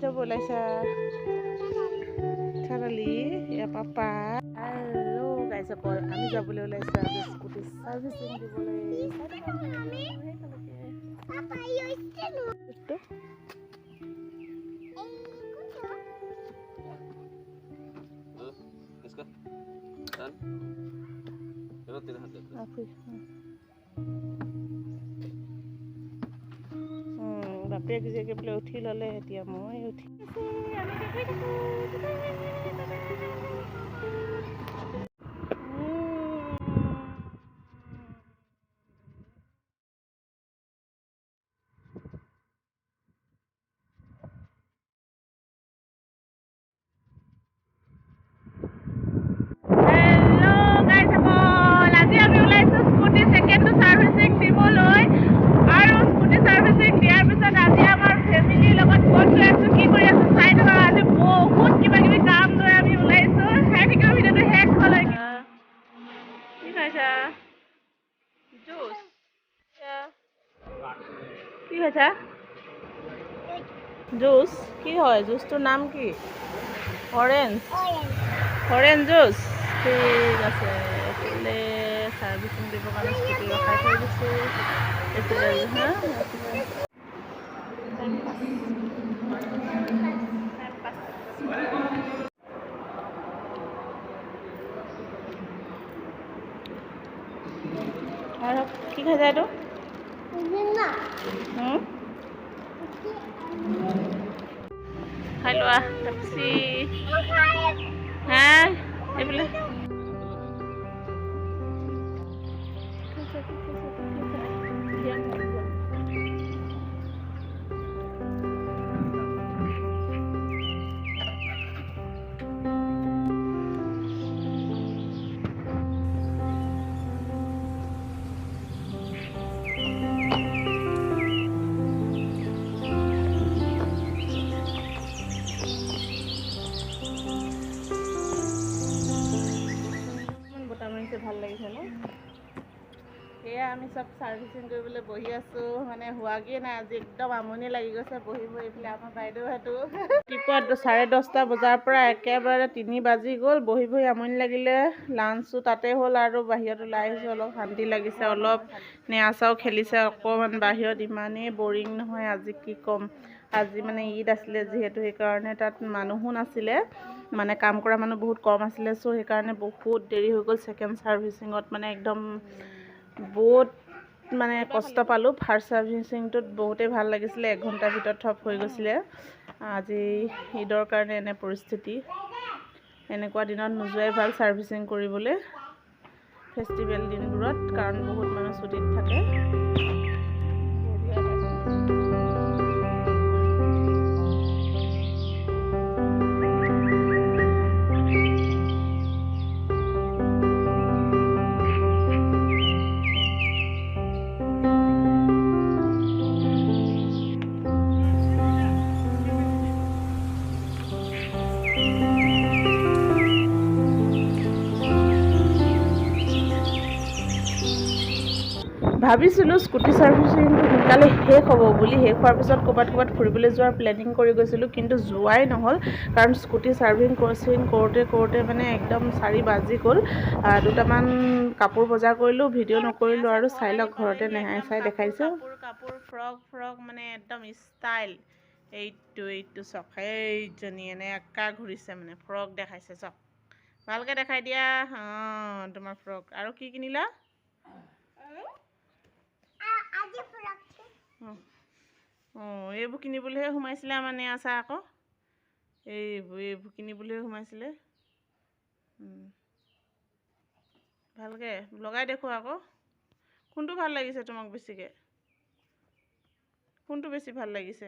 যাব ওলাইছা চাৰালি ইয়া papa hello' গাইছ অকল আমি যাবলৈ ওলাইছোঁ আজি স্কুটি চাৰ্ভিচিং দিবলৈ বাপেক জীয়েকে বোলে উঠি ল'লে এতিয়া মই উঠি জুচ কি হয় জুচটোৰ নাম কি অৰেঞ্জ জুচ ঠিক আছে এইফালে চাৰ্ভিচিং দিবৰ কাৰণে স্কুটি ৰখাই থৈ দিছোঁ আৰু কি খাই যায় এইটো খাই লোৱা পেপচি হা এইফালে ভাল লাগিছে ন এয়া আমি সব সাৰ্ভিসিং কৰিবলৈ বহি আছো মানে হোৱাগিয়ে নাই আজি একদম আমনি লাগি গৈছে বহি বহি এইফালে আমাৰ বাইদেউ হেতু ৰাতিপুৱা 10:30 বজাৰ পৰা একেবাৰে 3 বাজি গ'ল বহি বহি আমনি লাগিলে লাঞ্চো তাতে হ'ল আৰু বাহিৰত ওলাই আহিছো অলপ শান্তি লাগিছে অলপ নেয়াচাও খেলিছে অকমান বাহিৰত ইমানেই বৰিং নহয় আজি কি কম আজি মানে ঈদ আছিলে যেহেতু এই কাৰণে তাত মানুহো নাছিলে মানে কাম কৰা মানুহ বহুত কম আছিলে সো সেই কাৰণে বহুত দেৰি হৈ গ'ল সেকেন্ড সাৰ্ভিসিংত মানে একদম বহুত মানে কষ্ট পালো ফাৰ্স্ট সাৰ্ভিসিংটোত বহুতে ভাল লাগিছিলে 1 ঘণ্টাৰ ভিতৰত থপ হৈ গৈছিলে আজি ঈদৰ কাৰণে এনে পৰিস্থিতি এনেকুৱা দিনত নোযোৱাই ভাল সাৰ্ভিসিং কৰিবলৈ ফেষ্টিভেল দিনবোৰত কাৰণ বহুত মানুহ ছুটিত থাকে ভাবিছিলো স্কুটি সাৰ্ভিসিংটো সোনকালে শেষ হ'ব বুলি শেষ হোৱাৰ পিছত ক'বাত ফুৰিবলৈ যোৱাৰ প্লেনিং কৰি গৈছিলো কিন্তু যোৱাই নহ'ল কাৰণ স্কুটি সাৰ্ভিসিং কৰোতে মানে একদম 4 বাজি গ'ল দুটামান কাপোৰ বজাৰ কৰিলো ভিডিঅ' নকৰিলো আৰু চাই লওক ঘৰতে নেহাই চাই দেখাইছো কাপোৰ ফ্ৰক মানে একদম ষ্টাইল এইটো চক এইজনী এনে একা ঘূৰিছে মানে ফ্ৰক দেখাইছে চক ভালকে দেখাই দিয়া তোমাৰ ফ্ৰক আৰু কি কিনিলা এইবোৰ কিনিবলৈহে সোমাইছিলে মানে আছা আকৌ এইবোৰ কিনিবলৈহে সোমাইছিলে ভালকে লগাই দেখো আকৌ কোনটো ভাল লাগিছে তোমাক বেছিকে কোনটো বেছি ভাল লাগিছে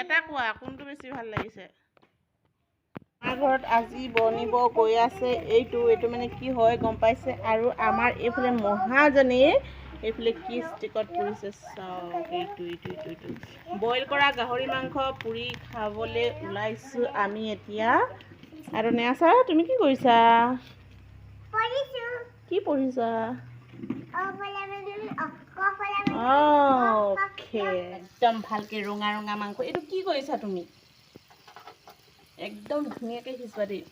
এটা কোৱা কোনটো বেছি ভাল লাগিছে আমাৰ ঘৰত আজি বনিব গৈ আছে এইটো মানে কি হয় গম পাইছে আৰু আমাৰ এইফালে মহাজনী এইফালে কি ষ্টিকত পৰিছে চাওক এইটো বইল কৰা গাহৰি মাংস পুৰি খাবলৈ ওলাইছো আমি এতিয়া আৰু নেয়াছা তুমি কি কৰিছা কি পঢ়িছা অ'কে একদম ভালকৈ ৰঙা ৰঙা মাংস এইটো কি কৰিছা তুমি একদম ধুনীয়াকৈ সিজবা দেই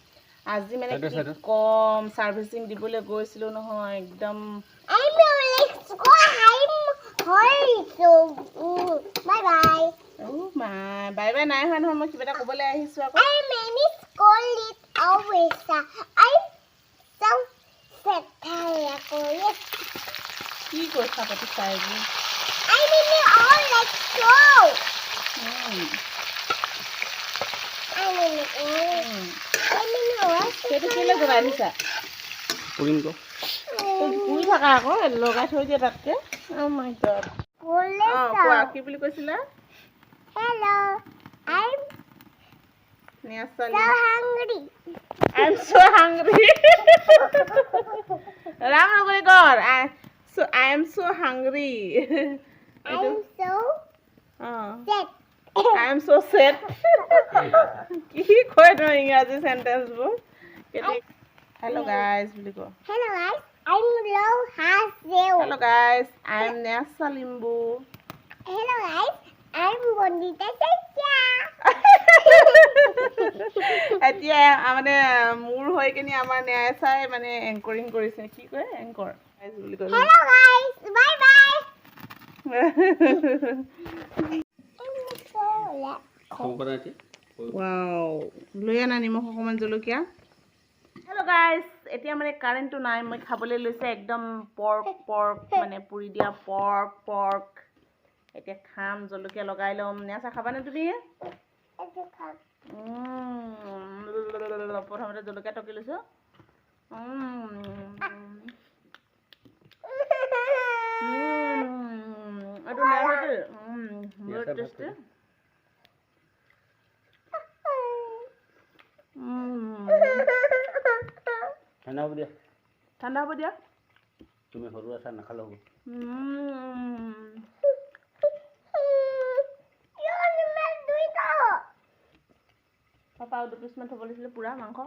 আজি মানে কি কম সাৰ্ভিসিং দিবলৈ গৈছিলোঁ নহয় একদম বাই বাই বাই বাই নাই হোৱা নহয় মই কিবা এটা ক'বলৈ আহিছোঁ আকৌ কি কৈছা পাতি চাই সেইটো কেলৈ জগাই দিছা পুৰি থাকা আকৌ লগাই থৈ দিয়া তাতকৈ অ' মাই গড কোৱা কি বুলি কৈছিলা I'm so hungry. Ram nagori kor. I am so hungry. I am so sad. I am so sad. Ki koi no English sentence bo. Hello guys, boli ko. Hello guys, I'm Lo Haseo. Hello guys, I am Nessa Limbu. Hello guys, I'm Bonita Secha. এতিয়া মানে মোৰ হৈ কিনি আমাৰ ন্যায়চাই মানে anchoring কৰিছে কি কয় এংকৰ গাইজ বুলি কয় hello' guys bye bye wow লৈ আনা নিমখ অকণমান জলকীয়া হেল্ল' গাইজ এতিয়া মানে কাৰেণ্টটো নাই মই খাবলৈ লৈছে একদম পৰ্ক মানে পুৰি দিয়া পৰ্ক এতিয়া খাম জলকীয়া লগাই ল'ম ন্যায়চা খাবানে তুমি প্ৰথমতে জলকীয়া টকি লৈছোঁ এইটো বহুত টেষ্টি ঠাণ্ডা হ'ব দিয়া তুমি সৰু আছা নাখালেও হ'ব পাপা আৰু 2 পিচমান থ'ব লাগিছিলে পুৰা মাংস